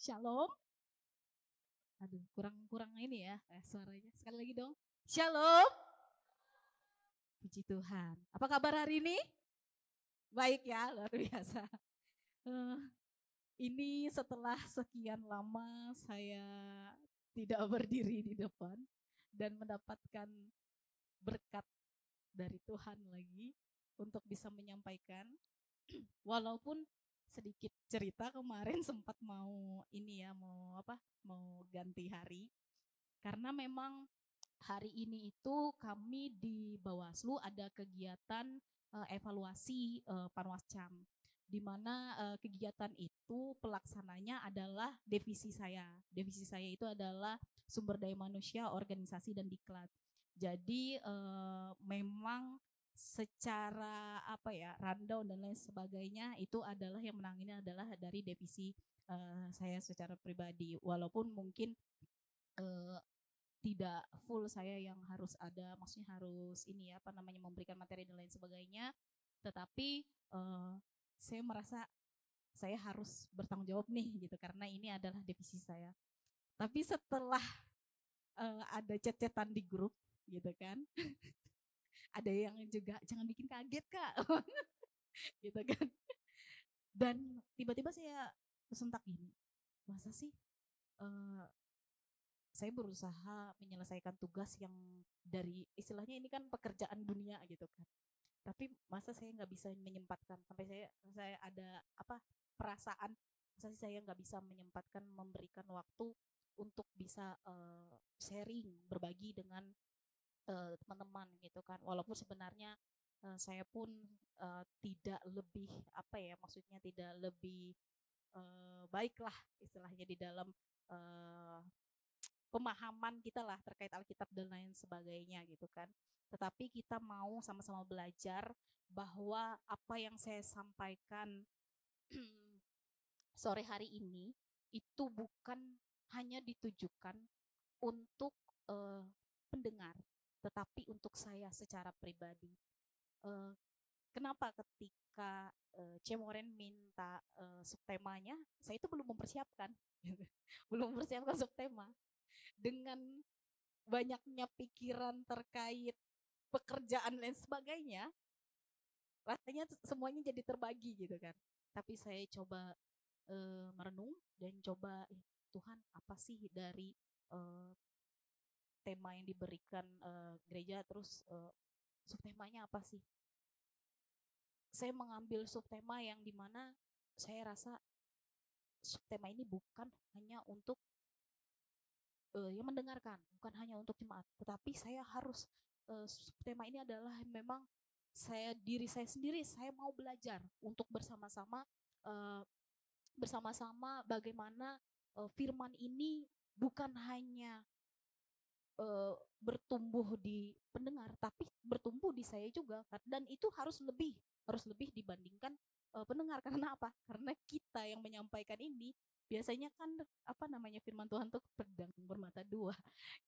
Shalom. Aduh, kurang ini ya suaranya. Sekali lagi dong. Shalom. Puji Tuhan. Apa kabar hari ini? Baik ya, luar biasa. Eh, ini setelah sekian lama saya tidak berdiri di depan dan mendapatkan berkat dari Tuhan lagi untuk bisa menyampaikan. Walaupun sedikit cerita kemarin sempat mau ini ya, mau ganti hari. Karena memang hari ini itu kami di Bawaslu ada kegiatan evaluasi Panwascam, di mana kegiatan itu pelaksananya adalah divisi saya. Divisi saya itu adalah sumber daya manusia, organisasi dan diklat. Jadi memang secara rundown dan lain sebagainya itu adalah yang menangani adalah dari divisi saya secara pribadi. Walaupun mungkin tidak full saya yang harus ada, maksudnya harus ini ya memberikan materi dan lain sebagainya, tetapi saya merasa saya harus bertanggung jawab nih gitu karena ini adalah divisi saya. Tapi setelah ada chat-chatan di grup gitu kan, ada yang juga jangan bikin kaget kak, gitu kan. Dan tiba-tiba saya tersentak gini, masa sih saya berusaha menyelesaikan tugas yang dari istilahnya ini kan pekerjaan dunia gitu kan. Tapi masa saya nggak bisa menyempatkan sampai saya ada perasaan masa saya nggak bisa menyempatkan memberikan waktu untuk bisa sharing berbagi dengan teman-teman gitu kan. Walaupun sebenarnya saya pun tidak lebih maksudnya tidak lebih baik lah istilahnya di dalam pemahaman kita lah terkait Alkitab dan lain sebagainya gitu kan. Tetapi kita mau sama-sama belajar bahwa apa yang saya sampaikan sore hari ini itu bukan hanya ditujukan untuk pendengar, tetapi untuk saya secara pribadi. Kenapa ketika Cemoren minta subtemanya, saya itu belum mempersiapkan, belum mempersiapkan subtema. Dengan banyaknya pikiran terkait pekerjaan dan sebagainya, rasanya semuanya jadi terbagi gitu kan. Tapi saya coba merenung dan coba Tuhan apa sih dari tema yang diberikan gereja, terus subtemanya apa sih? Saya mengambil subtema yang dimana saya rasa subtema ini bukan hanya untuk yang mendengarkan, bukan hanya untuk jemaat, tetapi saya harus tema ini adalah memang diri saya sendiri, saya mau belajar untuk bersama-sama bagaimana firman ini bukan hanya bertumbuh di pendengar, tapi bertumbuh di saya juga, dan itu harus lebih dibandingkan pendengar. Karena apa? Karena kita yang menyampaikan ini biasanya kan firman Tuhan tuh pedang bermata dua.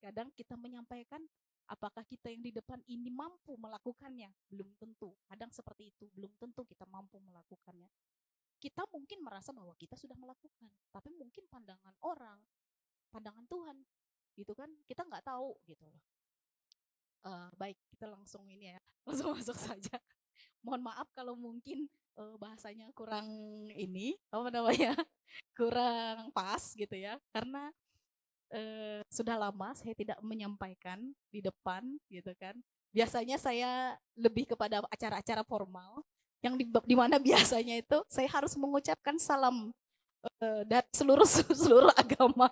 Kadang kita menyampaikan, apakah kita yang di depan ini mampu melakukannya? Belum tentu. Kadang seperti itu, belum tentu kita mampu melakukannya. Kita mungkin merasa bahwa kita sudah melakukan, tapi mungkin pandangan orang, pandangan Tuhan gitu kan, kita nggak tahu gitu loh. Baik, kita langsung ini ya, langsung masuk saja. Mohon maaf kalau mungkin bahasanya kurang ini kurang pas gitu ya, karena sudah lama saya tidak menyampaikan di depan gitu kan. Biasanya saya lebih kepada acara-acara formal yang di mana biasanya itu saya harus mengucapkan salam dari seluruh agama.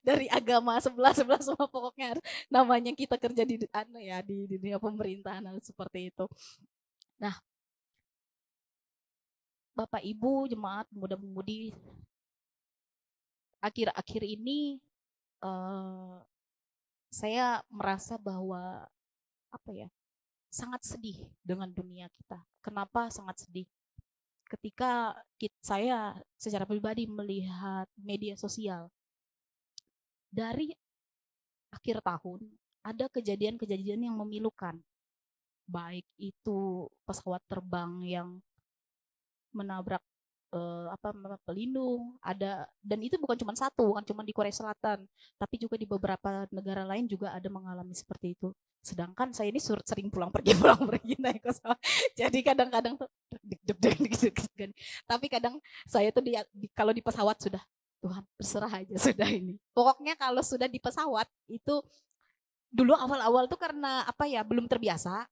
Dari agama sebelah semua, pokoknya namanya kita kerja di dunia pemerintahan seperti itu. Nah, Bapak Ibu jemaat muda-mudi, akhir-akhir ini saya merasa bahwa sangat sedih dengan dunia kita. Kenapa sangat sedih? Ketika saya secara pribadi melihat media sosial, dari akhir tahun ada kejadian-kejadian yang memilukan, baik itu pesawat terbang yang menabrak pelindung, ada, dan itu bukan cuma satu, bukan cuma di Korea Selatan, tapi juga di beberapa negara lain juga ada mengalami seperti itu. Sedangkan saya ini sering pulang pergi pulang pergi naik pesawat, jadi kadang-kadang tuh deg-deg. Tapi kadang saya tuh kalau di pesawat sudah, Tuhan berserah aja sudah ini. Pokoknya kalau sudah di pesawat itu, dulu awal-awal tuh karena apa ya, belum terbiasa,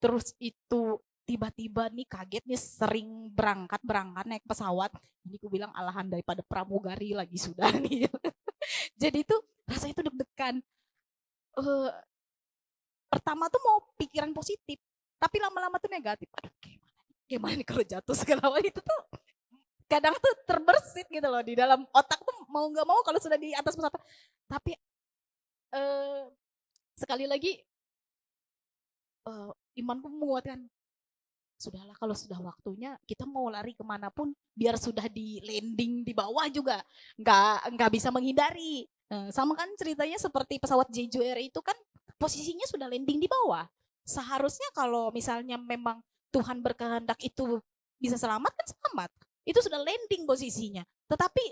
terus itu tiba-tiba nih kaget nih, sering berangkat naik pesawat, ini aku bilang alahan daripada pramugari lagi sudah nih. Jadi itu rasanya tuh deg-degan. Eh, Pertama tuh mau pikiran positif, tapi lama-lama tuh negatif. Aduh, gimana nih kalau jatuh segala macam, itu tuh kadang tuh terbersit gitu loh di dalam otak tuh, mau nggak mau kalau sudah di atas pesawat. Tapi eh, sekali lagi imanku menguatkan, sudahlah kalau sudah waktunya kita mau lari kemanapun, biar sudah di landing di bawah juga nggak bisa menghindari. Sama kan ceritanya seperti pesawat Jeju Air itu kan posisinya sudah landing di bawah. Seharusnya kalau misalnya memang Tuhan berkehendak itu bisa selamat kan selamat. Itu sudah landing posisinya. Tetapi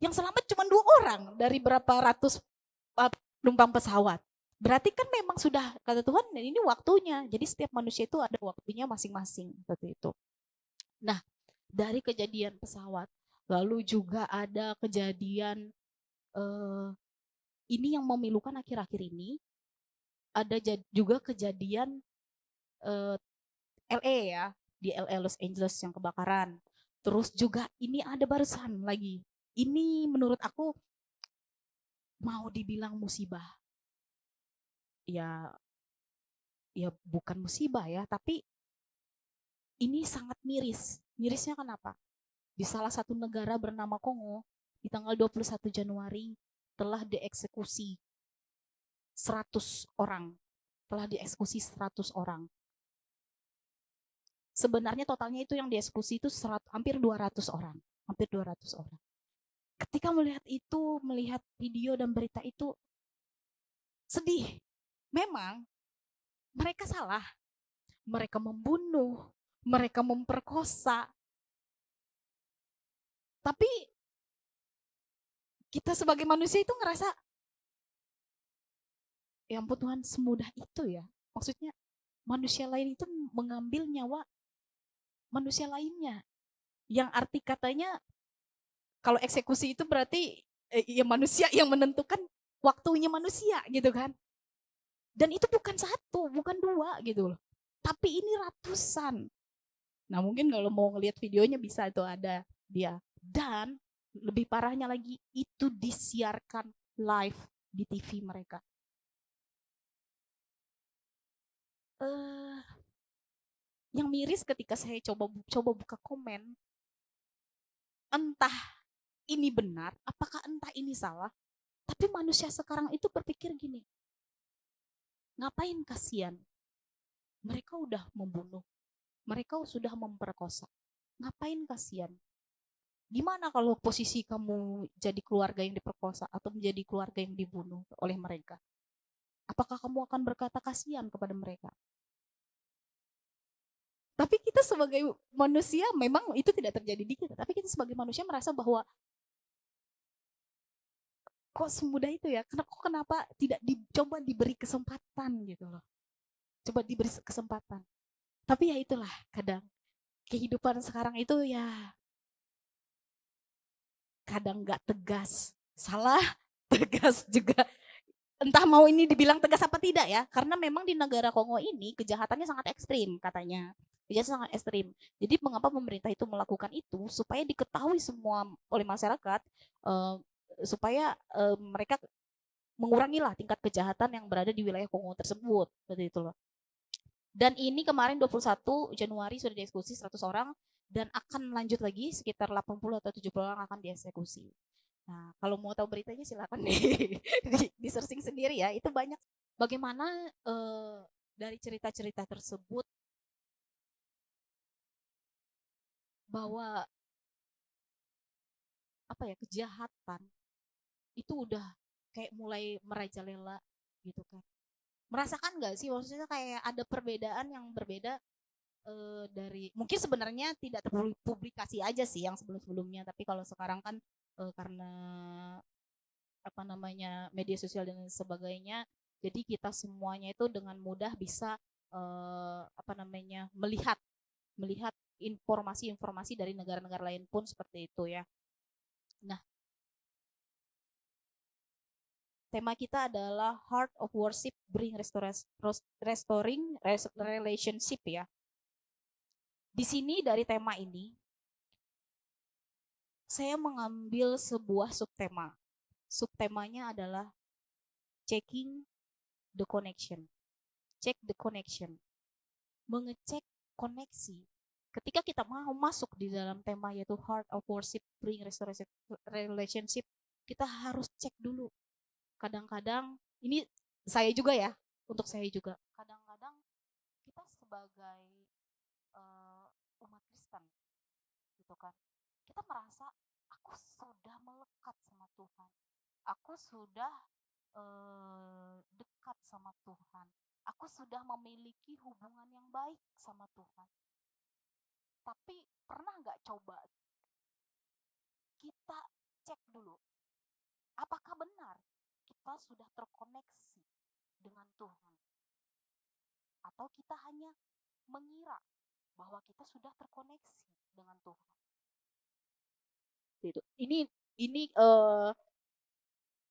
yang selamat cuma 2 orang dari berapa ratus penumpang pesawat. Berarti kan memang sudah kata Tuhan ini waktunya. Jadi setiap manusia itu ada waktunya masing-masing seperti itu. Nah, dari kejadian pesawat, lalu juga ada kejadian ini yang memilukan akhir-akhir ini, ada juga kejadian LA ya, di LA Los Angeles yang kebakaran. Terus juga ini ada barusan lagi. Ini menurut aku mau dibilang musibah. Ya, ya bukan musibah ya, tapi ini sangat miris. Mirisnya kenapa? Di salah satu negara bernama Kongo, di tanggal 21 Januari telah dieksekusi 100 orang. Telah dieksekusi 100 orang. Sebenarnya totalnya itu yang dieksekusi itu hampir 200 orang. Hampir 200 orang. Ketika melihat itu, melihat video dan berita itu, sedih. Memang mereka salah. Mereka membunuh, mereka memperkosa. Tapi kita sebagai manusia itu ngerasa, ya ampun Tuhan, semudah itu ya. Maksudnya manusia lain itu mengambil nyawa manusia lainnya. Yang arti katanya kalau eksekusi itu berarti ya manusia yang menentukan waktunya manusia gitu kan. Dan itu bukan satu, bukan dua gitu loh. Tapi ini ratusan. Nah mungkin kalau mau ngelihat videonya bisa itu ada dia. Dan lebih parahnya lagi itu disiarkan live di TV mereka. Yang miris ketika saya coba buka komen, entah ini benar, apakah entah ini salah, tapi manusia sekarang itu berpikir gini, ngapain kasihan? Mereka udah membunuh, mereka sudah memperkosa, ngapain kasihan? Gimana kalau posisi kamu jadi keluarga yang diperkosa atau menjadi keluarga yang dibunuh oleh mereka? Apakah kamu akan berkata kasihan kepada mereka? Tapi kita sebagai manusia, memang itu tidak terjadi di kita, tapi kita sebagai manusia merasa bahwa kok semudah itu ya, kenapa tidak dicoba diberi kesempatan gitu loh, coba diberi kesempatan. Tapi ya itulah, kadang kehidupan sekarang itu ya kadang nggak tegas, salah tegas juga, entah mau ini dibilang tegas apa tidak ya, karena memang di negara Kongo ini kejahatannya sangat ekstrim katanya, kejahatan sangat ekstrim. Jadi mengapa pemerintah itu melakukan itu supaya diketahui semua oleh masyarakat, supaya mereka mengurangilah tingkat kejahatan yang berada di wilayah Kongo tersebut, seperti itu loh. Dan ini kemarin 21 Januari sudah dieksekusi 100 orang dan akan lanjut lagi sekitar 80 atau 70 orang akan dieksekusi. Nah, kalau mau tahu beritanya silakan di searching sendiri ya. Itu banyak bagaimana dari cerita-cerita tersebut bahwa apa ya, kejahatan itu udah kayak mulai merajalela gitu kan. Merasakan nggak sih, maksudnya kayak ada perbedaan yang berbeda dari mungkin sebenarnya tidak terpublikasi aja sih yang sebelum-sebelumnya, tapi kalau sekarang kan karena apa namanya media sosial dan sebagainya, jadi kita semuanya itu dengan mudah bisa apa namanya melihat melihat informasi-informasi dari negara-negara lain pun seperti itu ya. Nah, tema kita adalah Heart of Worship Bring Restoring Relationship ya. Di sini dari tema ini saya mengambil sebuah subtema. Subtemanya adalah checking the connection. Check the connection. Mengecek koneksi. Ketika kita mau masuk di dalam tema yaitu Heart of Worship Bring Restoration Relationship, kita harus cek dulu. Kadang-kadang ini saya juga ya, untuk saya juga. Kadang-kadang kita sebagai umat Kristen gitu kan, kita merasa aku sudah melekat sama Tuhan, aku sudah dekat sama Tuhan, aku sudah memiliki hubungan yang baik sama Tuhan. Tapi pernah nggak coba kita cek dulu, apakah benar kita sudah terkoneksi dengan Tuhan? Atau kita hanya mengira bahwa kita sudah terkoneksi dengan Tuhan? Ini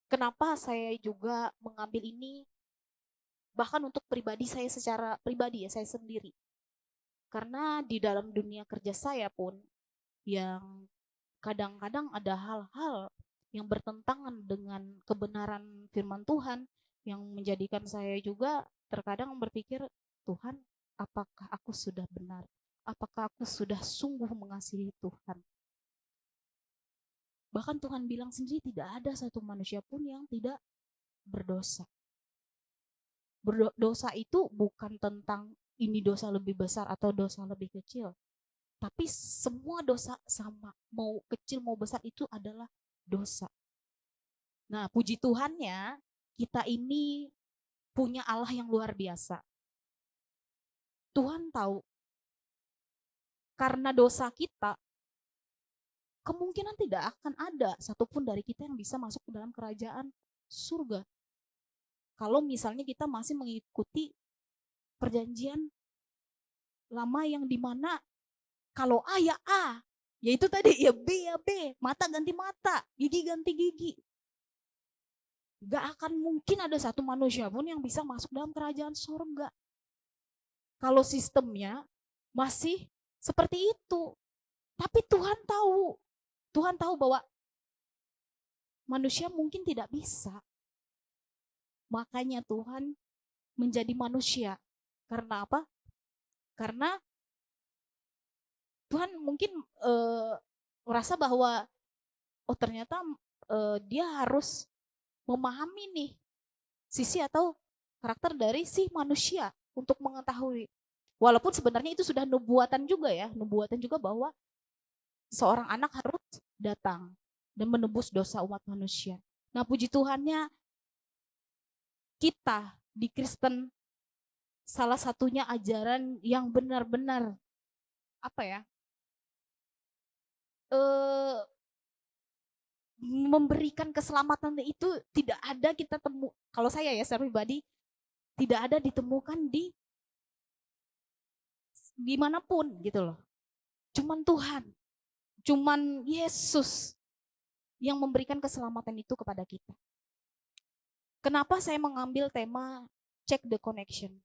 kenapa saya juga mengambil ini, bahkan untuk pribadi saya secara pribadi ya, saya sendiri. Karena di dalam dunia kerja saya pun yang kadang-kadang ada hal-hal yang bertentangan dengan kebenaran firman Tuhan yang menjadikan saya juga terkadang berpikir, Tuhan, apakah aku sudah benar? Apakah aku sudah sungguh mengasihi Tuhan? Bahkan Tuhan bilang sendiri tidak ada satu manusia pun yang tidak berdosa. Berdosa itu bukan tentang ini dosa lebih besar atau dosa lebih kecil. Tapi semua dosa sama, mau kecil mau besar itu adalah dosa. Nah, puji Tuhannya kita ini punya Allah yang luar biasa. Tuhan tahu karena dosa kita kemungkinan tidak akan ada satupun dari kita yang bisa masuk ke dalam kerajaan surga. Kalau misalnya kita masih mengikuti perjanjian lama yang dimana kalau A ya A, yaitu tadi ya B ya B, mata ganti mata, gigi ganti gigi. Gak akan mungkin ada satu manusia pun yang bisa masuk dalam kerajaan surga. Kalau sistemnya masih seperti itu. Tapi Tuhan tahu bahwa manusia mungkin tidak bisa. Makanya Tuhan menjadi manusia. Karena apa? Karena Tuhan mungkin merasa bahwa oh ternyata dia harus memahami nih sisi atau karakter dari si manusia untuk mengetahui. Walaupun sebenarnya itu sudah nubuatan juga ya, nubuatan juga bahwa seorang anak harus datang dan menebus dosa umat manusia. Nah, puji Tuhannya kita di Kristen salah satunya ajaran yang benar-benar apa ya? Memberikan keselamatan itu tidak ada kita temu, kalau saya ya secara pribadi tidak ada ditemukan di dimanapun gitu loh. Cuman Tuhan, cuman Yesus yang memberikan keselamatan itu kepada kita. Kenapa saya mengambil tema check the connection?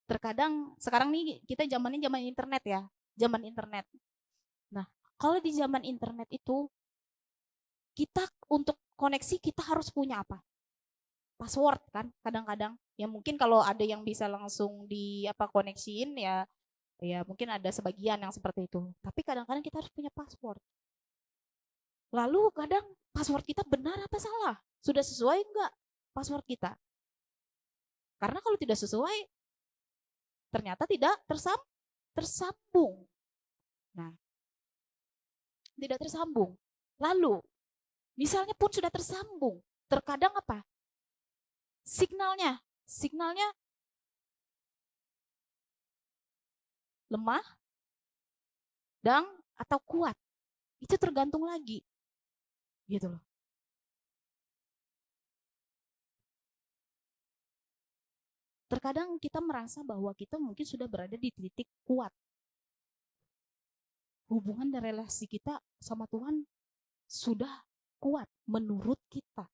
Terkadang sekarang nih kita zamannya zaman internet ya, zaman internet. Nah, kalau di zaman internet itu kita untuk koneksi kita harus punya apa? Password kan kadang-kadang. Ya mungkin kalau ada yang bisa langsung di apa koneksiin ya mungkin ada sebagian yang seperti itu. Tapi kadang-kadang kita harus punya password. Lalu kadang password kita benar apa salah? Sudah sesuai enggak password kita? Karena kalau tidak sesuai ternyata tidak tersambung. Nah, tidak tersambung. Lalu misalnya pun sudah tersambung, terkadang apa? Signalnya lemah, sedang, atau kuat. Itu tergantung lagi. Gitu loh. Terkadang kita merasa bahwa kita mungkin sudah berada di titik kuat. Hubungan dan relasi kita sama Tuhan sudah kuat menurut kita.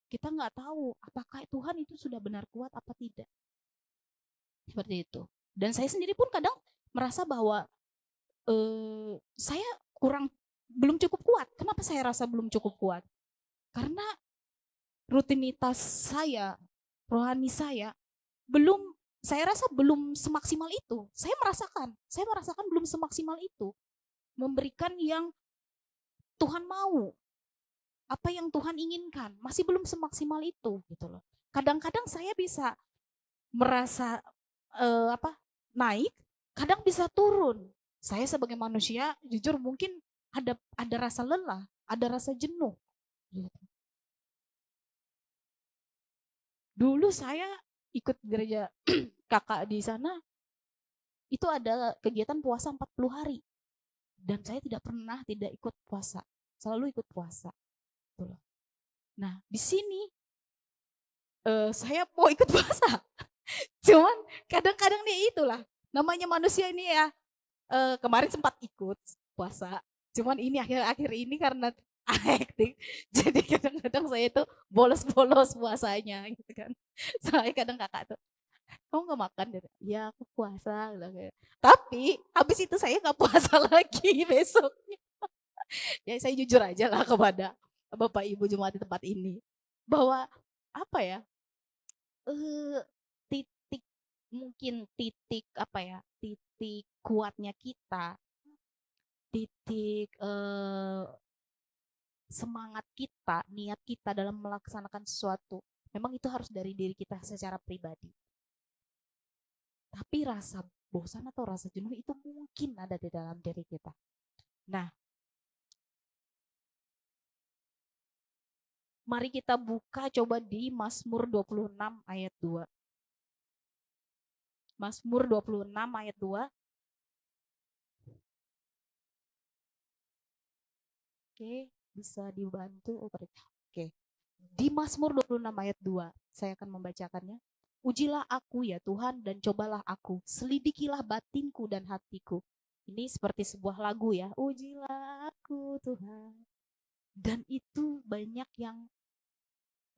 Kita nggak tahu apakah Tuhan itu sudah benar kuat apa tidak. Seperti itu. Dan saya sendiri pun kadang merasa bahwa saya belum cukup kuat. Kenapa saya rasa belum cukup kuat? Karena rutinitas saya, rohani saya rasa belum semaksimal itu. Saya merasakan belum semaksimal itu. Memberikan yang Tuhan mau, apa yang Tuhan inginkan, masih belum semaksimal itu gitu loh. Kadang-kadang saya bisa merasa naik, kadang bisa turun. Saya sebagai manusia jujur mungkin ada rasa lelah, ada rasa jenuh. Gitu. Dulu saya ikut gereja kakak di sana, itu ada kegiatan puasa 40 hari. Dan saya tidak pernah tidak ikut puasa. Selalu ikut puasa. Nah, di sini saya mau ikut puasa. Cuman kadang-kadang nih itulah. Namanya manusia ini ya. Kemarin sempat ikut puasa. Cuman ini akhir-akhir ini karena hektik. Jadi kadang-kadang saya itu bolos-bolos puasanya gitu kan. Saya kadang kakak tuh, kamu gak makan? Ya aku puasa. Tapi habis itu saya gak puasa lagi besoknya. Ya saya jujur aja lah kepada Bapak Ibu Jemaat di tempat ini. Bahwa apa ya, titik kuatnya kita, titik semangat kita, niat kita dalam melaksanakan sesuatu, memang itu harus dari diri kita secara pribadi. Tapi rasa bosan atau rasa jenuh itu mungkin ada di dalam diri kita. Nah, mari kita buka coba di Mazmur 26 ayat 2. Mazmur 26 ayat 2. Oke, bisa dibantu. Oke. Di Mazmur 26 ayat 2, saya akan membacakannya. Ujilah aku ya Tuhan dan cobalah aku, selidikilah batinku dan hatiku. Ini seperti sebuah lagu ya. Ujilah aku Tuhan. Dan itu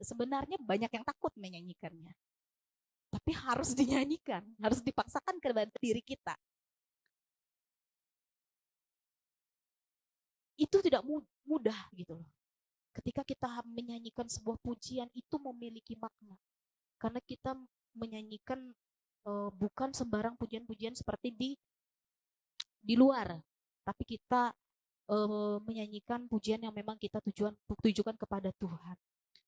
sebenarnya banyak yang takut menyanyikannya. Tapi harus dinyanyikan, harus dipaksakan kepada diri kita. Itu tidak mudah gitu loh. Ketika kita menyanyikan sebuah pujian itu memiliki makna. Karena kita menyanyikan bukan sembarang pujian-pujian seperti di luar, tapi kita menyanyikan pujian yang memang kita tujukan kepada Tuhan.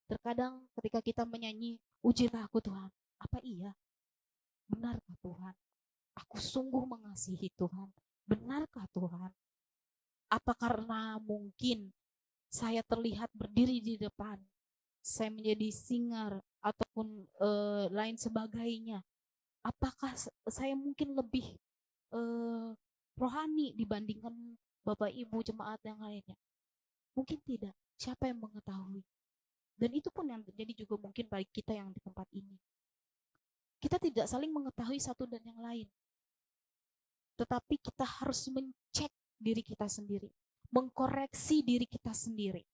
Terkadang ketika kita menyanyi, ujilah aku Tuhan, apa iya? Benarkah Tuhan? Aku sungguh mengasihi Tuhan. Benarkah Tuhan? Apa karena mungkin saya terlihat berdiri di depan, saya menjadi singer ataupun lain sebagainya? Apakah saya mungkin lebih rohani dibandingkan Bapak Ibu jemaat yang lainnya? Mungkin tidak. Siapa yang mengetahui? Dan itu pun yang terjadi juga mungkin bagi kita yang di tempat ini. Kita tidak saling mengetahui satu dan yang lain. Tetapi kita harus mencek diri kita sendiri. Mengkoreksi diri kita sendiri.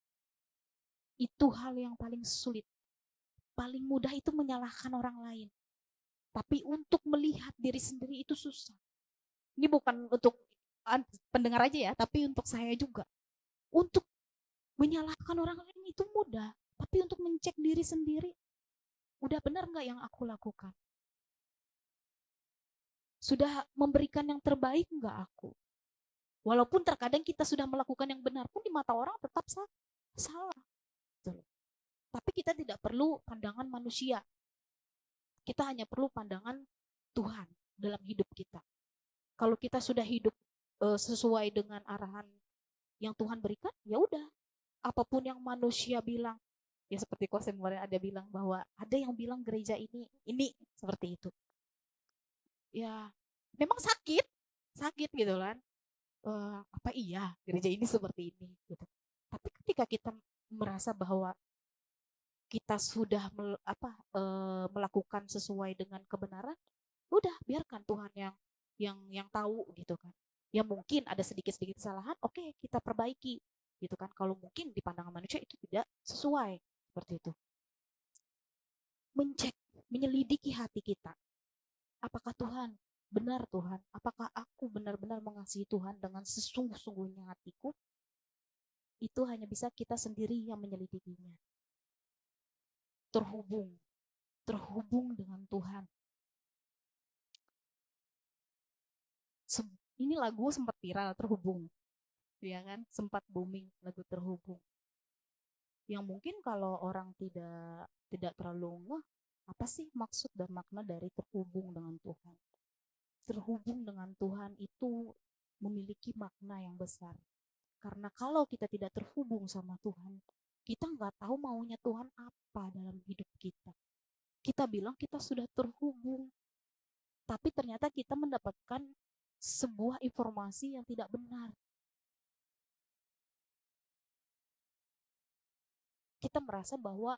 Itu hal yang paling sulit. Paling mudah itu menyalahkan orang lain. Tapi untuk melihat diri sendiri itu susah. Ini bukan untuk pendengar aja ya, tapi untuk saya juga. Untuk menyalahkan orang lain itu mudah, tapi untuk mencek diri sendiri, udah benar nggak yang aku lakukan? Sudah memberikan yang terbaik nggak aku? Walaupun terkadang kita sudah melakukan yang benar pun di mata orang tetap salah. Tapi kita tidak perlu pandangan manusia. Kita hanya perlu pandangan Tuhan dalam hidup kita. Kalau kita sudah hidup sesuai dengan arahan yang Tuhan berikan, ya udah. Apapun yang manusia bilang, ya seperti Kosem kemarin ada bilang bahwa ada yang bilang gereja ini seperti itu. Ya, memang sakit gitu kan. Apa iya gereja ini seperti ini gitu. Tapi ketika kita merasa bahwa kita sudah melakukan sesuai dengan kebenaran, udah biarkan Tuhan yang tahu gitu kan. Ya mungkin ada sedikit-sedikit kesalahan, oke, kita perbaiki gitu kan. Kalau mungkin di pandangan manusia itu tidak sesuai seperti itu. Mencek, menyelidiki hati kita. Apakah Tuhan, apakah aku benar-benar mengasihi Tuhan dengan sesungguh-sungguhnya hatiku? Itu hanya bisa kita sendiri yang menyelidikinya. Terhubung dengan Tuhan. Ini lagu sempat viral, Terhubung, ya kan, sempat booming lagu Terhubung, yang mungkin kalau orang tidak terlalu ngeh, apa sih maksud dan makna dari terhubung dengan Tuhan. Terhubung dengan Tuhan itu memiliki makna yang besar, karena kalau kita tidak terhubung sama Tuhan, kita nggak tahu maunya Tuhan apa dalam hidup kita. Kita bilang kita sudah terhubung, tapi ternyata kita mendapatkan sebuah informasi yang tidak benar. Kita merasa bahwa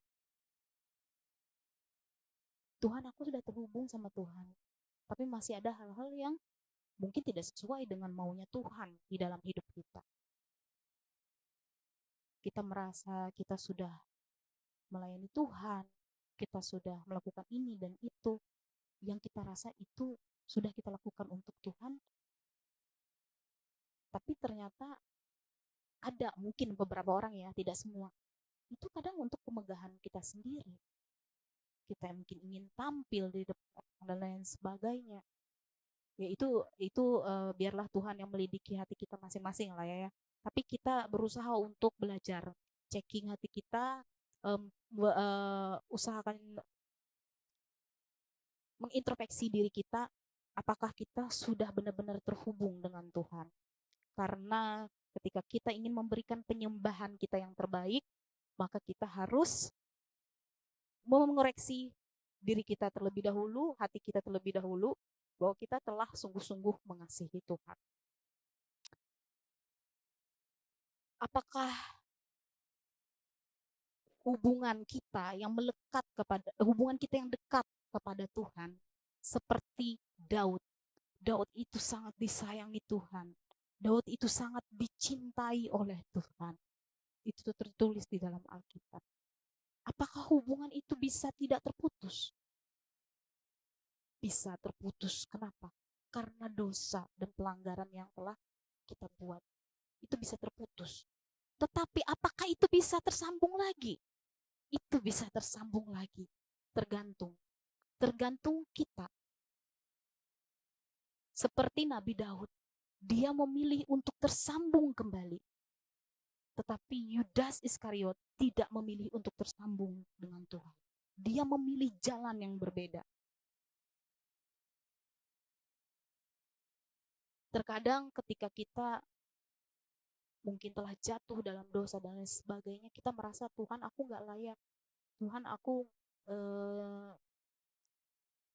Tuhan, aku sudah terhubung sama Tuhan, tapi masih ada hal-hal yang mungkin tidak sesuai dengan maunya Tuhan di dalam hidup kita. Kita merasa kita sudah melayani Tuhan, kita sudah melakukan ini dan itu, yang kita rasa itu sudah kita lakukan untuk Tuhan, tapi ternyata ada mungkin beberapa orang, ya tidak semua, itu kadang untuk kemegahan kita sendiri. Kita mungkin ingin tampil di depan dan lain sebagainya. Ya itu biarlah Tuhan yang melidiki hati kita masing-masing lah ya. Tapi kita berusaha untuk belajar, checking hati kita, usahakan mengintrospeksi diri kita, apakah kita sudah benar-benar terhubung dengan Tuhan. Karena ketika kita ingin memberikan penyembahan kita yang terbaik, maka kita harus mengoreksi diri kita terlebih dahulu, hati kita terlebih dahulu, bahwa kita telah sungguh-sungguh mengasihi Tuhan. Apakah hubungan kita yang dekat kepada Tuhan seperti Daud? Daud itu sangat disayangi Tuhan. Daud itu sangat dicintai oleh Tuhan. Itu tertulis di dalam Alkitab. Apakah hubungan itu bisa tidak terputus? Bisa terputus. Kenapa? Karena dosa dan pelanggaran yang telah kita buat. Itu bisa terputus. Tetapi apakah itu bisa tersambung lagi? Itu bisa tersambung lagi. Tergantung kita. Seperti Nabi Daud, dia memilih untuk tersambung kembali. Tetapi Yudas Iskariot tidak memilih untuk tersambung dengan Tuhan. Dia memilih jalan yang berbeda. Terkadang ketika kita mungkin telah jatuh dalam dosa dan lain sebagainya, kita merasa, Tuhan, aku gak layak. Tuhan, aku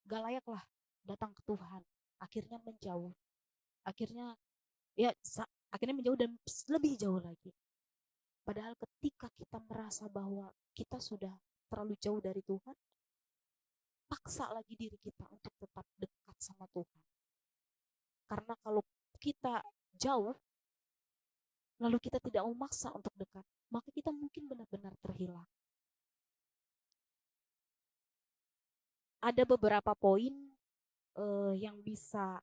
gak layak lah datang ke Tuhan. Akhirnya menjauh. Akhirnya menjauh dan lebih jauh lagi. Padahal ketika kita merasa bahwa kita sudah terlalu jauh dari Tuhan, paksa lagi diri kita untuk tetap dekat sama Tuhan. Karena kalau kita jauh, lalu kita tidak memaksa untuk dekat, maka kita mungkin benar-benar terhilang. Ada beberapa poin yang bisa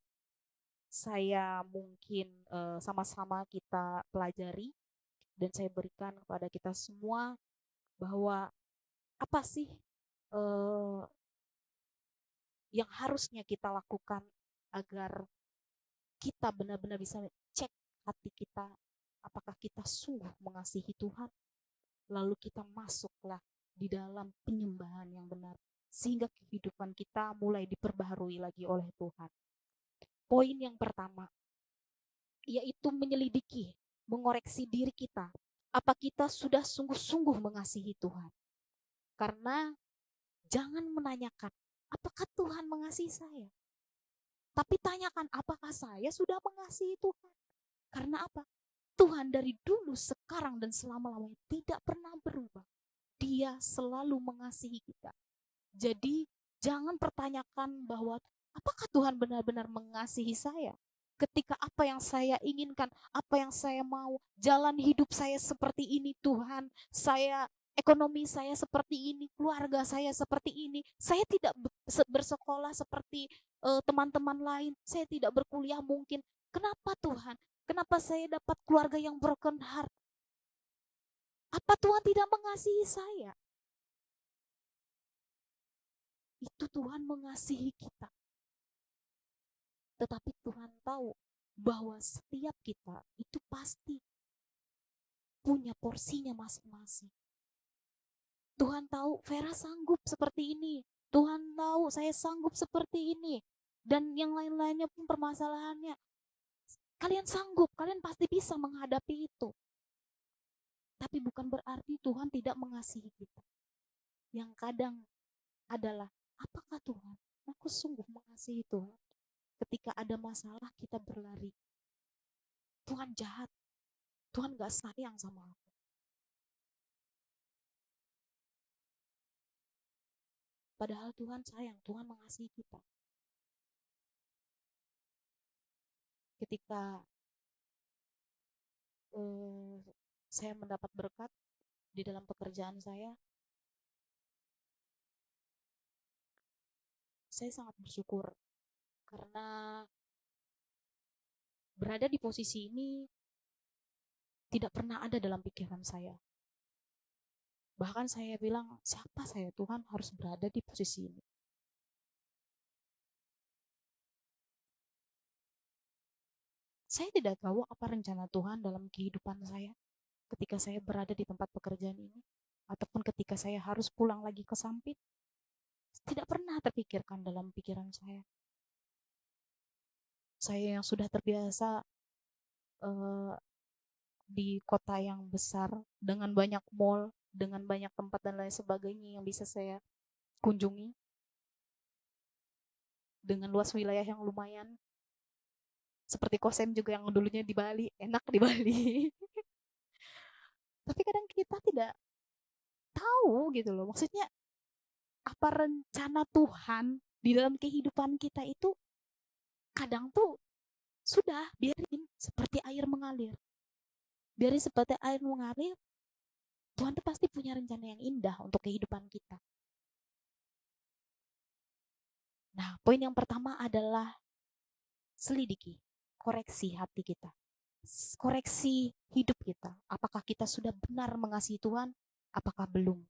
saya mungkin sama-sama kita pelajari dan saya berikan kepada kita semua, bahwa apa sih yang harusnya kita lakukan agar kita benar-benar bisa cek hati kita, apakah kita sungguh mengasihi Tuhan, lalu kita masuklah di dalam penyembahan yang benar, sehingga kehidupan kita mulai diperbaharui lagi oleh Tuhan. Poin yang pertama, yaitu menyelidiki, mengoreksi diri kita. Apa kita sudah sungguh-sungguh mengasihi Tuhan? Karena jangan menanyakan, apakah Tuhan mengasihi saya? Tapi tanyakan, apakah saya sudah mengasihi Tuhan? Karena apa? Tuhan dari dulu, sekarang, dan selama-lamanya tidak pernah berubah. Dia selalu mengasihi kita. Jadi jangan pertanyakan bahwa apakah Tuhan benar-benar mengasihi saya? Ketika apa yang saya inginkan, apa yang saya mau, jalan hidup saya seperti ini Tuhan, ekonomi saya seperti ini, keluarga saya seperti ini, saya tidak bersekolah seperti teman-teman lain, saya tidak berkuliah mungkin. Kenapa Tuhan? Kenapa saya dapat keluarga yang broken heart? Apa Tuhan tidak mengasihi saya? Itu Tuhan mengasihi kita. Tetapi Tuhan tahu bahwa setiap kita itu pasti punya porsinya masing-masing. Tuhan tahu Vera sanggup seperti ini. Tuhan tahu saya sanggup seperti ini. Dan yang lain-lainnya pun permasalahannya. Kalian sanggup, kalian pasti bisa menghadapi itu. Tapi bukan berarti Tuhan tidak mengasihi kita. Yang kadang adalah, apakah Tuhan? Aku sungguh mengasihi Tuhan. Ketika ada masalah kita berlari. Tuhan jahat. Tuhan gak sayang sama aku. Padahal Tuhan sayang, Tuhan mengasihi kita. Ketika saya mendapat berkat di dalam pekerjaan saya sangat bersyukur karena berada di posisi ini tidak pernah ada dalam pikiran saya. Bahkan saya bilang, siapa saya Tuhan harus berada di posisi ini? Saya tidak tahu apa rencana Tuhan dalam kehidupan saya ketika saya berada di tempat pekerjaan ini, ataupun ketika saya harus pulang lagi ke Sampit. Tidak pernah terpikirkan dalam pikiran saya. Saya yang sudah terbiasa di kota yang besar dengan banyak mall, dengan banyak tempat dan lain sebagainya yang bisa saya kunjungi, dengan luas wilayah yang lumayan, seperti Kosem juga yang dulunya di Bali, enak di Bali. Tapi kadang kita tidak tahu gitu loh, maksudnya apa rencana Tuhan di dalam kehidupan kita itu. Kadang tuh sudah biarin seperti air mengalir. Biarin seperti air mengalir. Tuhan tuh pasti punya rencana yang indah untuk kehidupan kita. Nah, poin yang pertama adalah selidiki, koreksi hati kita. Koreksi hidup kita. Apakah kita sudah benar mengasihi Tuhan? Apakah belum?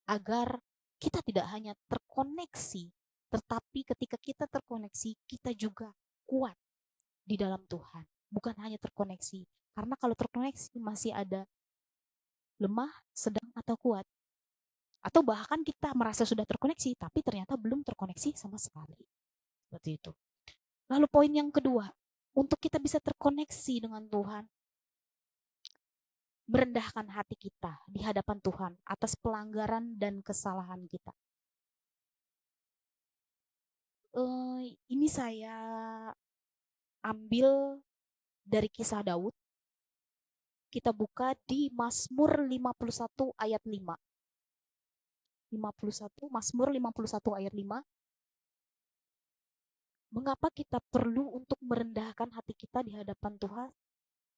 Agar kita tidak hanya terkoneksi, tetapi ketika kita terkoneksi, kita juga kuat di dalam Tuhan. Bukan hanya terkoneksi. Karena kalau terkoneksi masih ada lemah, sedang, atau kuat. Atau bahkan kita merasa sudah terkoneksi, tapi ternyata belum terkoneksi sama sekali. Seperti itu. Lalu poin yang kedua, untuk kita bisa terkoneksi dengan Tuhan, merendahkan hati kita di hadapan Tuhan atas pelanggaran dan kesalahan kita. Ini saya ambil dari kisah Daud. Kita buka di Mazmur 51 ayat 5. 51, Mazmur 51 ayat 5. Mengapa kita perlu untuk merendahkan hati kita di hadapan Tuhan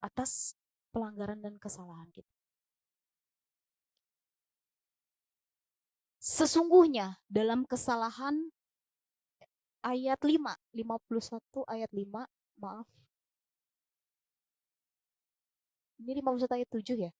atas pelanggaran dan kesalahan kita? Sesungguhnya dalam kesalahan ayat 5, 51 ayat 5, maaf. Ini 51 ayat 7 ya?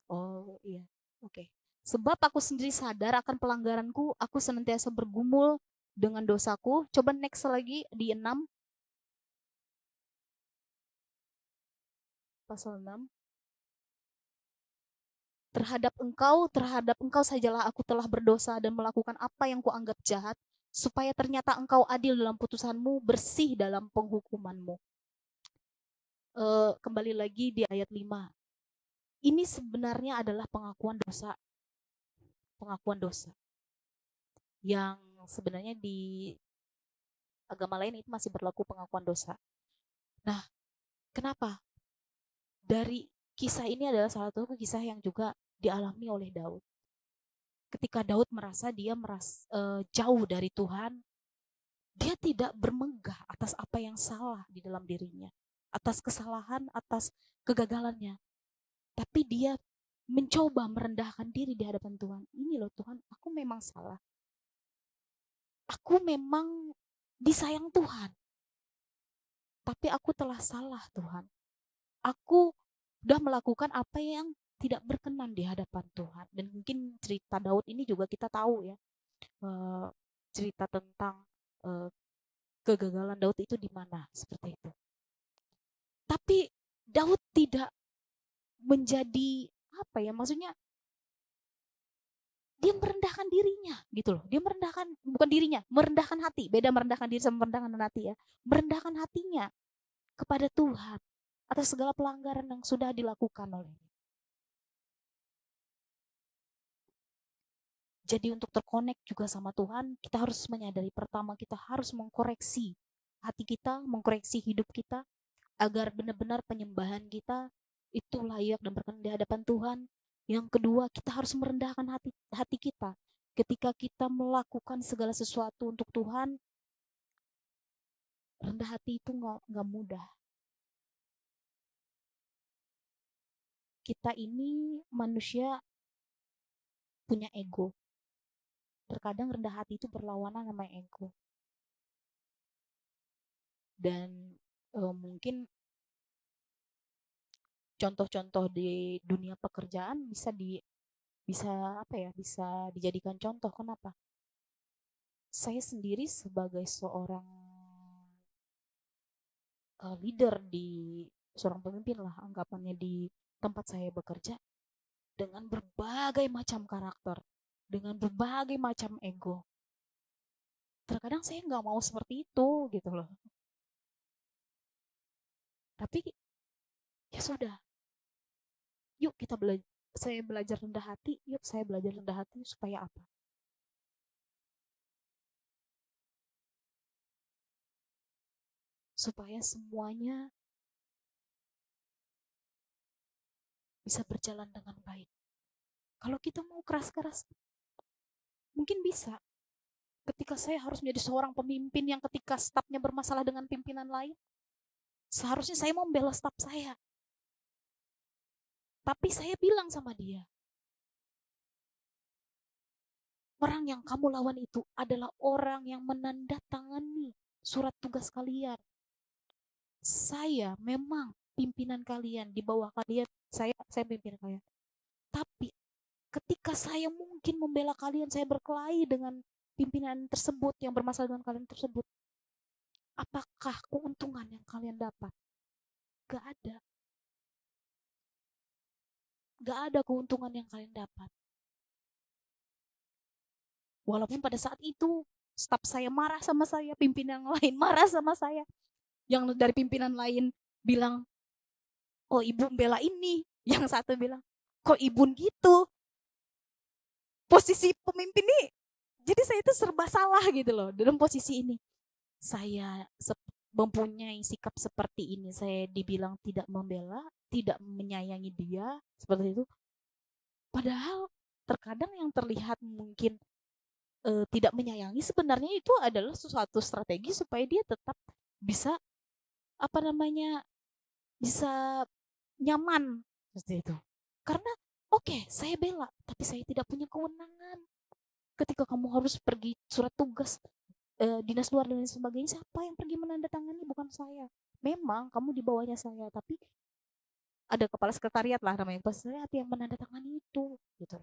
Oh iya, oke. Sebab aku sendiri sadar akan pelanggaranku, aku senantiasa bergumul dengan dosaku. Coba next lagi di 6. Pasal 6. Terhadap engkau sajalah aku telah berdosa dan melakukan apa yang kuanggap jahat, supaya ternyata engkau adil dalam putusanmu, bersih dalam penghukumanmu. Kembali lagi di ayat 5. Ini sebenarnya adalah pengakuan dosa yang sebenarnya di agama lain itu masih berlaku pengakuan dosa. Nah, kenapa? Dari kisah ini adalah salah satu kisah yang juga dialami oleh Daud. Ketika Daud merasa jauh dari Tuhan, dia tidak bermegah atas apa yang salah di dalam dirinya, atas kesalahan, atas kegagalannya. Tapi dia mencoba merendahkan diri di hadapan Tuhan. Ini loh Tuhan, aku memang salah. Aku memang disayang Tuhan. Tapi aku telah salah Tuhan. Aku sudah melakukan apa yang tidak berkenan di hadapan Tuhan. Dan mungkin cerita Daud ini juga kita tahu ya. Cerita tentang kegagalan Daud itu di mana, seperti itu. Tapi Daud tidak menjadi apa ya, maksudnya dia merendahkan dirinya gitu loh. Dia merendahkan, bukan dirinya, merendahkan hati. Beda merendahkan diri sama merendahkan hati ya. Merendahkan hatinya kepada Tuhan atas segala pelanggaran yang sudah dilakukan olehnya. Jadi untuk terkonek juga sama Tuhan, kita harus menyadari pertama kita harus mengkoreksi hati kita, mengkoreksi hidup kita agar benar-benar penyembahan kita itu layak dan berkenan di hadapan Tuhan. Yang kedua, kita harus merendahkan hati kita. Ketika kita melakukan segala sesuatu untuk Tuhan, rendah hati itu nggak mudah. Kita ini manusia punya ego. Terkadang rendah hati itu berlawanan sama ego. Dan mungkin contoh-contoh di dunia pekerjaan bisa dijadikan contoh. Kenapa? Saya sendiri sebagai seorang leader, di seorang pemimpin lah anggapannya di tempat saya bekerja, dengan berbagai macam karakter, dengan berbagai macam ego. Terkadang saya nggak mau seperti itu gitu loh. Tapi ya sudah, yuk kita belajar. Saya belajar rendah hati, yuk saya belajar rendah hati supaya apa? Supaya semuanya bisa berjalan dengan baik. Kalau kita mau keras-keras, mungkin bisa. Ketika saya harus menjadi seorang pemimpin yang ketika stafnya bermasalah dengan pimpinan lain, seharusnya saya membela staf saya. Tapi saya bilang sama dia, orang yang kamu lawan itu adalah orang yang menandatangani surat tugas kalian. Saya memang pimpinan kalian, di bawah kalian, saya pimpinan kalian. Tapi ketika saya mungkin membela kalian, saya berkelahi dengan pimpinan tersebut yang bermasalah dengan kalian tersebut, apakah keuntungan yang kalian dapat? Gak ada. Gak ada keuntungan yang kalian dapat. Walaupun pada saat itu staf saya marah sama saya, pimpinan lain marah sama saya. Yang dari pimpinan lain bilang, oh ibu bela ini. Yang satu bilang, kok ibu gitu? Posisi pemimpin nih, jadi saya itu serba salah gitu loh dalam posisi ini. Saya mempunyai sikap seperti ini, saya dibilang tidak membela, tidak menyayangi dia, seperti itu. Padahal terkadang yang terlihat mungkin tidak menyayangi, sebenarnya itu adalah sesuatu strategi supaya dia tetap bisa bisa nyaman seperti itu. Karena oke, saya bela, tapi saya tidak punya kewenangan. Ketika kamu harus pergi surat tugas, dinas luar dan lain sebagainya, siapa yang pergi menandatangani? Bukan saya. Memang kamu di bawahnya saya, tapi ada kepala sekretariat lah namanya, kepala sekretariat yang menandatangani itu gitu.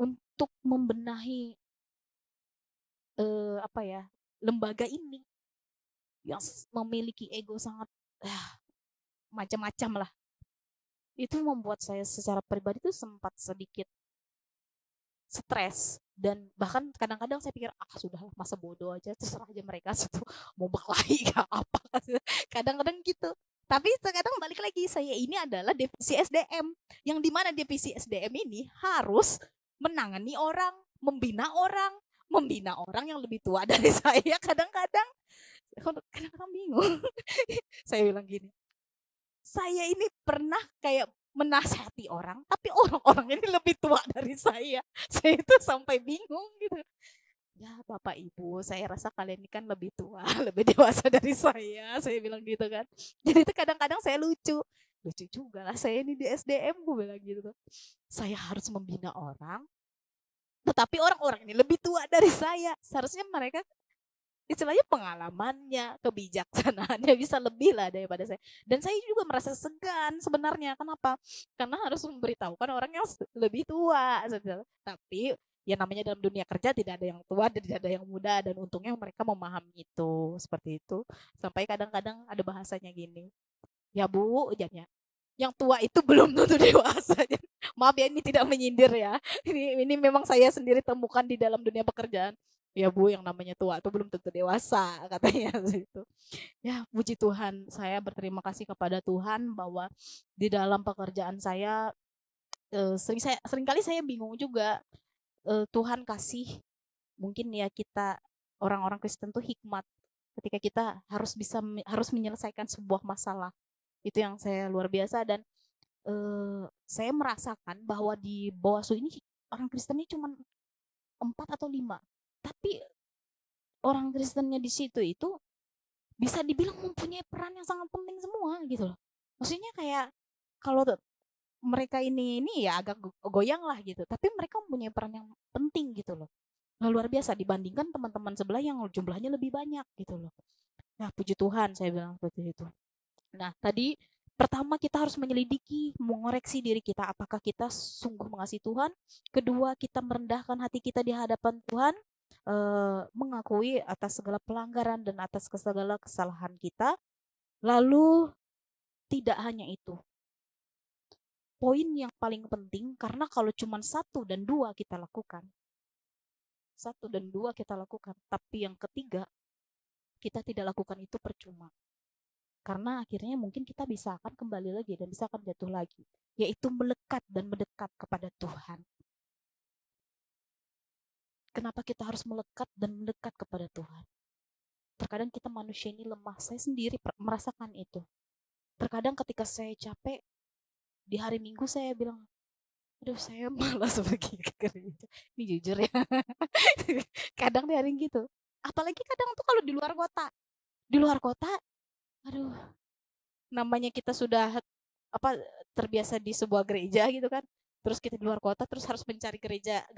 Untuk membenahi lembaga ini yang memiliki ego sangat macam-macam lah. Itu membuat saya secara pribadi itu sempat sedikit stres, dan bahkan kadang-kadang saya pikir sudah masa bodoh aja, terserah aja mereka situ mau berkelahi gak apa. Kadang-kadang gitu. Tapi terkadang balik lagi, saya ini adalah divisi SDM, yang dimana divisi SDM ini harus menangani orang, membina orang yang lebih tua dari saya. Kadang-kadang bingung. Saya bilang gini, saya ini pernah kayak menasihati orang, tapi orang-orang ini lebih tua dari saya. Saya itu sampai bingung gitu. Ya Bapak Ibu, saya rasa kalian ini kan lebih tua, lebih dewasa dari saya bilang gitu kan. Jadi itu kadang-kadang saya lucu juga lah saya ini di SDM, gue bilang gitu. Saya harus membina orang, tetapi orang-orang ini lebih tua dari saya. Seharusnya mereka istilahnya pengalamannya, kebijaksanaannya bisa lebih lah daripada saya. Dan saya juga merasa segan sebenarnya. Kenapa? Karena harus memberitahukan orang yang lebih tua. Tapi ya namanya dalam dunia kerja tidak ada yang tua dan tidak ada yang muda, dan untungnya mereka memahami itu seperti itu. Sampai kadang-kadang ada bahasanya gini, ya Bu, ujarnya, yang tua itu belum tentu dewasa. Maaf ya, ini tidak menyindir ya. Ini memang saya sendiri temukan di dalam dunia pekerjaan. Ya Bu, yang namanya tua itu belum tentu dewasa, katanya gitu. Ya puji Tuhan, saya berterima kasih kepada Tuhan bahwa di dalam pekerjaan saya seringkali saya bingung juga. Tuhan kasih mungkin ya kita orang-orang Kristen tuh hikmat ketika kita harus menyelesaikan sebuah masalah. Itu yang saya luar biasa. Dan saya merasakan bahwa di Bawaslu ini orang Kristennya cuma 4 atau 5, tapi orang Kristennya di situ itu bisa dibilang mempunyai peran yang sangat penting semua gitu loh. Maksudnya kayak kalau mereka ini ya agak goyang lah gitu, tapi mereka mempunyai peran yang penting gitu loh. Nah, luar biasa dibandingkan teman-teman sebelah yang jumlahnya lebih banyak gitu loh. Nah, puji Tuhan saya bilang seperti itu. Nah, tadi pertama kita harus menyelidiki, mengoreksi diri kita apakah kita sungguh mengasihi Tuhan. Kedua, kita merendahkan hati kita di hadapan Tuhan, mengakui atas segala pelanggaran dan atas segala kesalahan kita. Lalu tidak hanya itu. Poin yang paling penting, karena kalau cuma 1 dan 2 kita lakukan, tapi yang ketiga kita tidak lakukan, itu percuma. Karena akhirnya mungkin kita bisa akan kembali lagi dan bisa akan jatuh lagi, yaitu melekat dan mendekat kepada Tuhan. Kenapa kita harus melekat dan mendekat kepada Tuhan? Terkadang kita manusia ini lemah, saya sendiri merasakan itu. Terkadang ketika saya capek, di hari Minggu saya bilang, aduh saya malas pergi ke gereja. Ini jujur ya. Kadang di hari gitu. Apalagi kadang tuh kalau di luar kota. Di luar kota, aduh, namanya kita sudah apa terbiasa di sebuah gereja gitu kan, terus kita di luar kota terus harus mencari gereja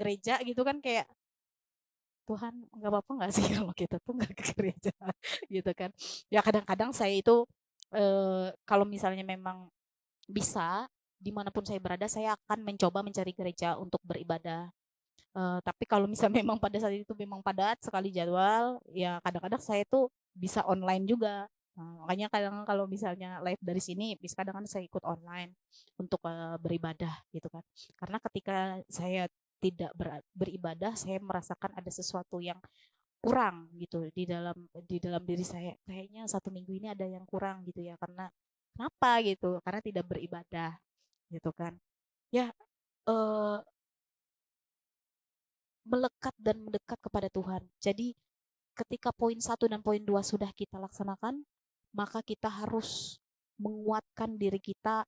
gitu kan, kayak Tuhan nggak apa-apa nggak sih kalau kita tuh nggak ke gereja gitu kan. Ya kadang-kadang saya itu kalau misalnya memang bisa dimanapun saya berada, saya akan mencoba mencari gereja untuk beribadah. Tapi kalau misalnya memang pada saat itu memang padat sekali jadwal, ya kadang-kadang saya tuh bisa online juga. Nah, makanya kadang kalau misalnya live dari sini, bisa kadang kan saya ikut online untuk beribadah gitu kan. Karena ketika saya tidak beribadah, saya merasakan ada sesuatu yang kurang gitu di dalam diri saya. Kayaknya 1 minggu ini ada yang kurang gitu ya. Karena kenapa gitu? Karena tidak beribadah gitu kan. Ya, eh, melekat dan mendekat kepada Tuhan. Jadi ketika poin 1 dan poin 2 sudah kita laksanakan, maka kita harus menguatkan diri kita,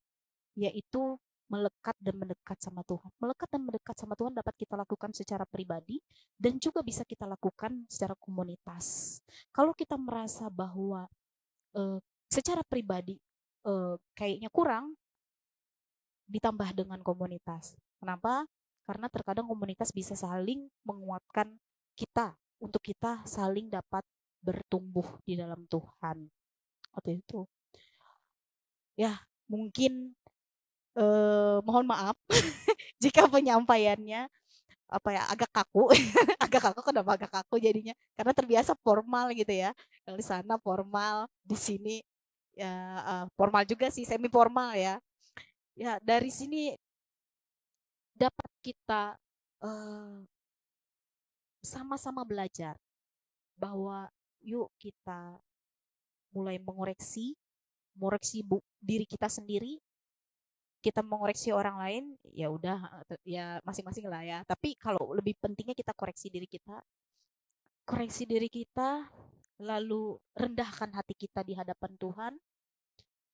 yaitu melekat dan mendekat sama Tuhan. Melekat dan mendekat sama Tuhan dapat kita lakukan secara pribadi dan juga bisa kita lakukan secara komunitas. Kalau kita merasa bahwa secara pribadi kayaknya kurang, ditambah dengan komunitas. Kenapa? Karena terkadang komunitas bisa saling menguatkan kita untuk kita saling dapat bertumbuh di dalam Tuhan. Waktu itu. Ya, mungkin mohon maaf jika penyampaiannya apa ya agak kaku. Agak kaku, kenapa agak kaku jadinya? Karena terbiasa formal gitu ya. Kalau di sana formal, di sini ya formal juga sih, semi formal ya. Ya, dari sini dapat kita sama-sama belajar bahwa yuk kita mulai mengoreksi mengoreksi diri kita sendiri, kita mengoreksi orang lain, ya udah, ya masing-masing lah ya. Tapi kalau lebih pentingnya kita koreksi diri kita, lalu rendahkan hati kita di hadapan Tuhan,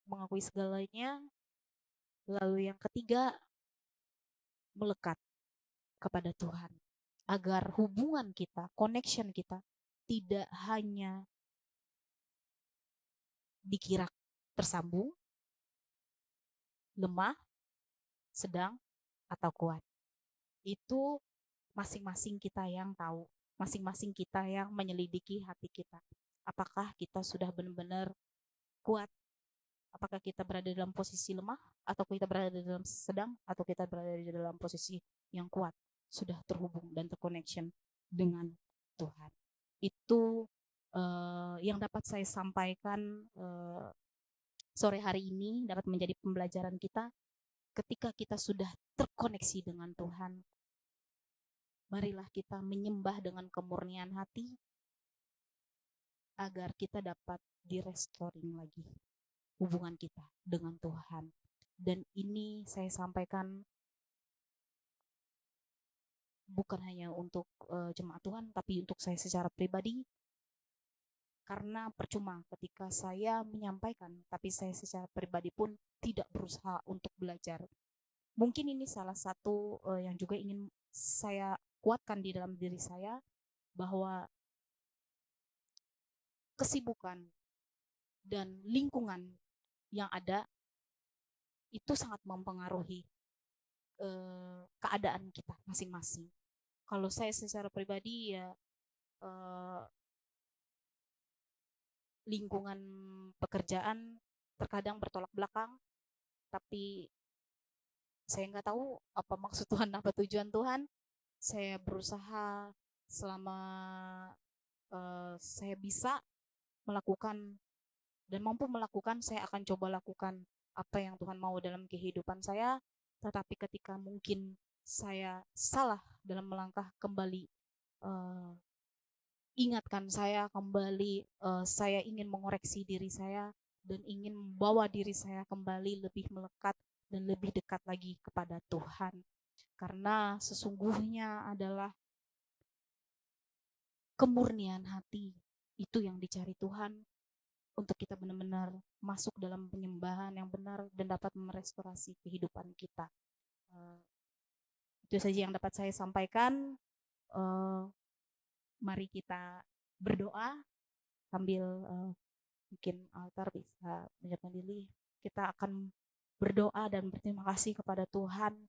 mengakui segalanya. Lalu yang ketiga, melekat kepada Tuhan, agar hubungan kita, connection kita tidak hanya dikira tersambung, lemah, sedang, atau kuat. Itu masing-masing kita yang tahu, masing-masing kita yang menyelidiki hati kita. Apakah kita sudah benar-benar kuat? Apakah kita berada dalam posisi lemah, atau kita berada dalam sedang, atau kita berada di dalam posisi yang kuat, sudah terhubung dan terconnection dengan Tuhan. Itu yang dapat saya sampaikan sore hari ini, dapat menjadi pembelajaran kita. Ketika kita sudah terkoneksi dengan Tuhan, marilah kita menyembah dengan kemurnian hati, agar kita dapat direstoring lagi hubungan kita dengan Tuhan. Dan ini saya sampaikan bukan hanya untuk jemaat Tuhan, tapi untuk saya secara pribadi. Karena percuma ketika saya menyampaikan, tapi saya secara pribadi pun tidak berusaha untuk belajar. Mungkin ini salah satu yang juga ingin saya kuatkan di dalam diri saya, bahwa kesibukan dan lingkungan yang ada itu sangat mempengaruhi keadaan kita masing-masing. Kalau saya secara pribadi ya, lingkungan pekerjaan terkadang bertolak belakang, tapi saya nggak tahu apa maksud Tuhan, apa tujuan Tuhan. Saya berusaha selama saya bisa melakukan dan mampu melakukan, saya akan coba lakukan apa yang Tuhan mau dalam kehidupan saya. Tetapi ketika mungkin saya salah dalam melangkah, kembali ingatkan saya kembali, saya ingin mengoreksi diri saya dan ingin membawa diri saya kembali lebih melekat dan lebih dekat lagi kepada Tuhan. Karena sesungguhnya adalah kemurnian hati itu yang dicari Tuhan, untuk kita benar-benar masuk dalam penyembahan yang benar dan dapat merestorasi kehidupan kita. Itu saja yang dapat saya sampaikan. Mari kita berdoa sambil mungkin altar bisa menyiapkan diri. Kita akan berdoa dan berterima kasih kepada Tuhan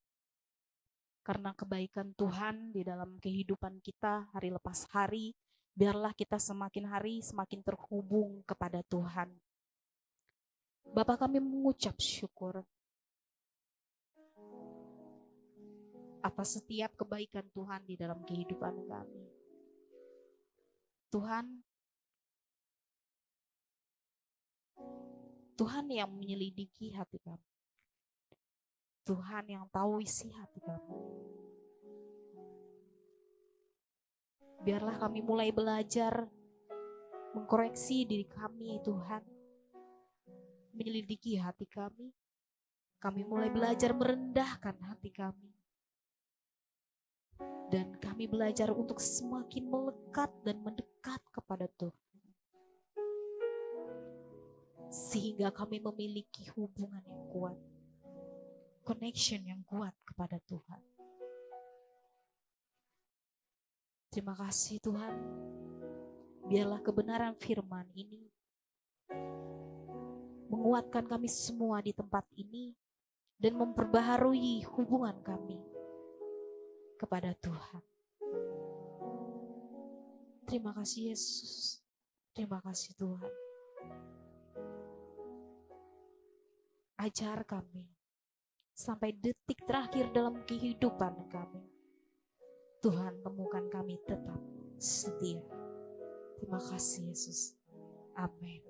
karena kebaikan Tuhan di dalam kehidupan kita hari lepas hari. Biarlah kita semakin hari semakin terhubung kepada Tuhan. Bapa, kami mengucap syukur atas setiap kebaikan Tuhan di dalam kehidupan kami. Tuhan yang menyelidiki hati kami. Tuhan yang tahu isi hati kami. Biarlah kami mulai belajar mengkoreksi diri kami, Tuhan. Menyelidiki hati kami. Kami mulai belajar merendahkan hati kami. Dan kami belajar untuk semakin melekat dan mendekat kepada Tuhan. Sehingga kami memiliki hubungan yang kuat. Connection yang kuat kepada Tuhan. Terima kasih Tuhan. Biarlah kebenaran firman ini menguatkan kami semua di tempat ini dan memperbaharui hubungan kami kepada Tuhan. Terima kasih Yesus. Terima kasih Tuhan. Ajar kami sampai detik terakhir dalam kehidupan kami. Tuhan, temukan kami tetap setia. Terima kasih Yesus. Amin.